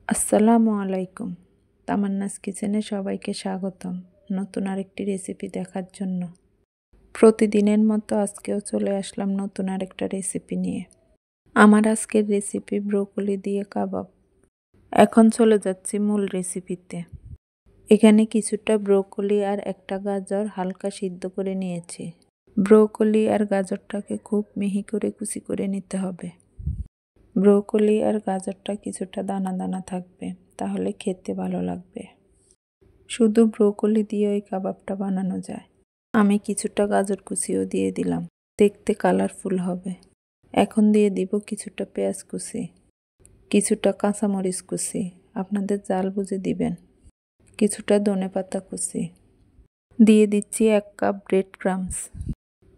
আসসালামু আলাইকুম। তামান্নাস কিচেনে সবাইকে স্বাগতম নতুন আরেকটি রেসিপি দেখার জন্য। প্রতিদিনের মতো আজকেও চলে আসলাম নতুন আরেকটা রেসিপি নিয়ে। আমার আজকের রেসিপি ব্রোকলি দিয়ে কাবাব। এখন চলে যাচ্ছি মূল রেসিপিতে। এখানে কিছুটা ব্রোকলি আর একটা গাজর হালকা সিদ্ধ করে নিয়েছি। ব্রোকলি আর গাজরটাকে খুব মিহি করে কুচি করে নিতে হবে। ব্রোকলি আর গাজরটা কিছুটা দানা দানা থাকবে, তাহলে খেতে ভালো লাগবে। শুধু ব্রোকলি দিয়ে ওই কাবাবটা বানানো যায়। আমি কিছুটা গাজর কুচিও দিয়ে দিলাম, দেখতে কালারফুল হবে। এখন দিয়ে দিব কিছুটা পেঁয়াজ কুচি, কিছুটা কাঁচামরিচ কুচি, আপনাদের জাল বুঝে দিবেন, কিছুটা ধনেপাতা কুচি। দিয়ে দিচ্ছি 1 কাপ ব্রেড ক্রাম্বস।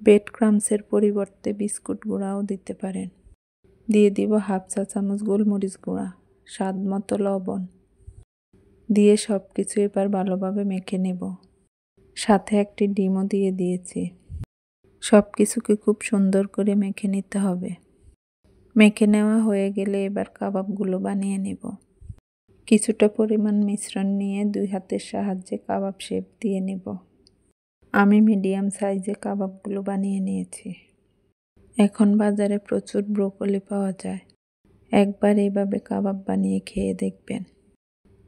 ব্রেড ক্রাম্বসের পরিবর্তে বিস্কুট গুঁড়াও দিতে পারেন। দিয়ে দিব 1/2 চা চামচ গোলমরিচ গুঁড়া, স্বাদ মতো লবণ দিয়ে সব কিছু এবার ভালোভাবে মেখে নেব। সাথে একটি ডিমও দিয়ে দিয়েছি। সব কিছুকে খুব সুন্দর করে মেখে নিতে হবে। মেখে নেওয়া হয়ে গেলে এবার কাবাবগুলো বানিয়ে নেব। কিছুটা পরিমাণ মিশ্রণ নিয়ে 2 হাতের সাহায্যে কাবাব শেপ দিয়ে নেব। আমি মিডিয়াম সাইজে কাবাবগুলো বানিয়ে নিয়েছি। এখন বাজারে প্রচুর ব্রোকলি পাওয়া যায়। একবার এইভাবে কাবাব বানিয়ে খেয়ে দেখবেন।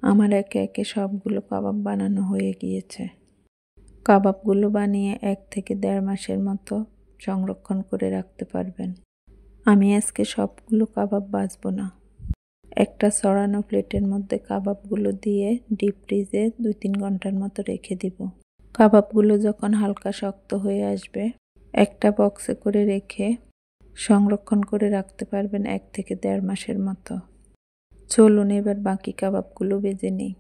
আমার একে একে সবগুলো কাবাব বানানো হয়ে গিয়েছে। কাবাবগুলো বানিয়ে 1 থেকে 1.5 মাসের মতো সংরক্ষণ করে রাখতে পারবেন। আমি আজকে সবগুলো কাবাব ভাজবো না। একটা ছড়ানো প্লেটের মধ্যে কাবাবগুলো দিয়ে ডিপ ফ্রিজে 2-3 ঘন্টার মতো রেখে দিব। কাবাবগুলো যখন হালকা শক্ত হয়ে আসবে, একটা বক্সে করে রেখে সংরক্ষণ করে রাখতে পারবেন 1 থেকে 1.5 মাসের মতো। চলুন এবার বাকি কাবাবগুলো ভেজে নিই।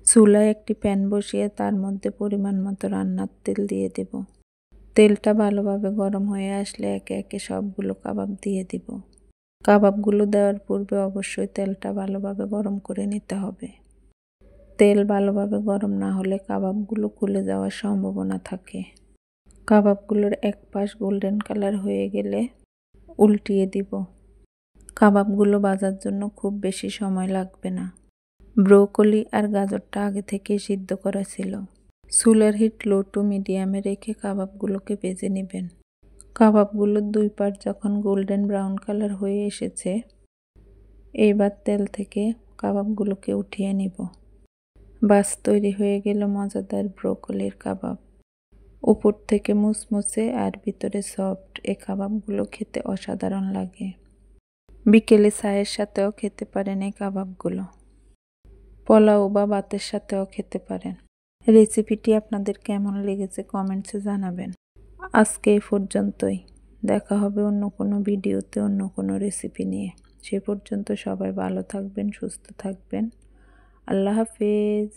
চুলায় একটি প্যান বসিয়ে তার মধ্যে পরিমাণ মতো রান্নার তেল দিয়ে দেব। তেলটা ভালোভাবে গরম হয়ে আসলে একে একে সবগুলো কাবাব দিয়ে দিব। কাবাবগুলো দেওয়ার পূর্বে অবশ্যই তেলটা ভালোভাবে গরম করে নিতে হবে। তেল ভালোভাবে গরম না হলে কাবাবগুলো খুলে যাওয়ার সম্ভাবনা থাকে। কাবাবগুলোর এক পাশ গোল্ডেন কালার হয়ে গেলে উল্টিয়ে দিব। কাবাবগুলো ভাজার জন্য খুব বেশি সময় লাগবে না। ব্রোকলি আর গাজরটা আগে থেকেই সিদ্ধ করা ছিল। চুলার হিট লো টু মিডিয়ামে রেখে কাবাবগুলোকে ভেজে নেবেন। কাবাবগুলোর 2 পাশ যখন গোল্ডেন ব্রাউন কালার হয়ে এসেছে, এইবার তেল থেকে কাবাবগুলোকে উঠিয়ে নিব। বাস তৈরি হয়ে গেল মজাদার ব্রোকলির কাবাব। উপর থেকে মুচমুচে আর ভিতরে সফট। এই কাবাবগুলো খেতে অসাধারণ লাগে। বিকেলে চায়ের সাথেও খেতে পারেন এই কাবাবগুলো। পোলাও বা ভাতের সাথেও খেতে পারেন। রেসিপিটি আপনাদের কেমন লেগেছে কমেন্টসে জানাবেন। আজকে এই পর্যন্তই। দেখা হবে অন্য কোনো ভিডিওতে অন্য কোনো রেসিপি নিয়ে। সে পর্যন্ত সবাই ভালো থাকবেন, সুস্থ থাকবেন। আল্লাহ হাফেজ।